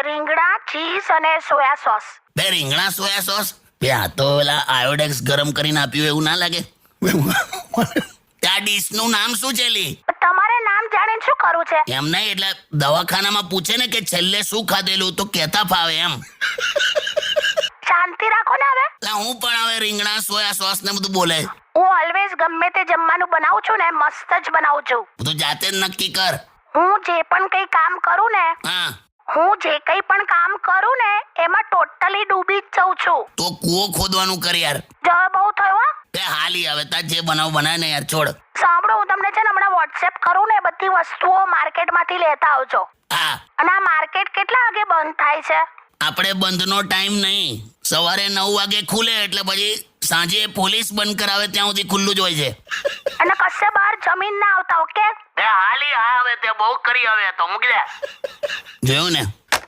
રીંગણા, ચીઝ અને soya sauce. બે રીંગણા સોયા સોસ. બે આ તો પેલા આયોડેક્સ ગરમ કરીને આપ્યું એવું ના લાગે? ત્યાં ડીશનું નામ શું છે લી? તમારે નામ જાણીને શું કરવું છે? એમ નહીં, એટલે દવાખાનામાં પૂછે ને કે છેલ્લે શું ખાધેલું તો કહેતા ફાવે એમ. શાંતિ રાખો ને હવે. એટલે હું પણ હવે રીંગણા સોયા સોસ ને બધું બોલે. હું ઓલવેઝ ગમે તે જમવાનું બનાવું છું ને મસ્ત જ બનાવું છું. તું જાતે જ નક્કી કર. હું જે પણ કઈ કામ કરું ને હા, એમાં ટોટલી ડૂબી જ જાઉં છું. તો કૂવો ખોદવાનું કર યાર. જો બહુ થયું હો. બે હાલી હવે તાર જે બનાય ને યાર, છોડ. સાંભળો, હું તમને છે ને હમણાં વોટ્સએપ કરું ને, બધી વસ્તુઓ માર્કેટમાંથી લેતા આવજો. હા, અને આ માર્કેટ કેટલા વાગે બંધ થાય છે? આપણે બંધનો ટાઈમ નહીં. સવારે 9 વાગે ખુલે એટલે પછી સાંજે પોલીસ બંધ કરાવે ત્યાં સુધી ખુલ્લું જ હોય છે. અને કશે બહાર જમીન ના આવતા, ઓકે? હાલી હા, હવે તે બહુ કરી, હવે તો મૂકી દે. જોયું ને?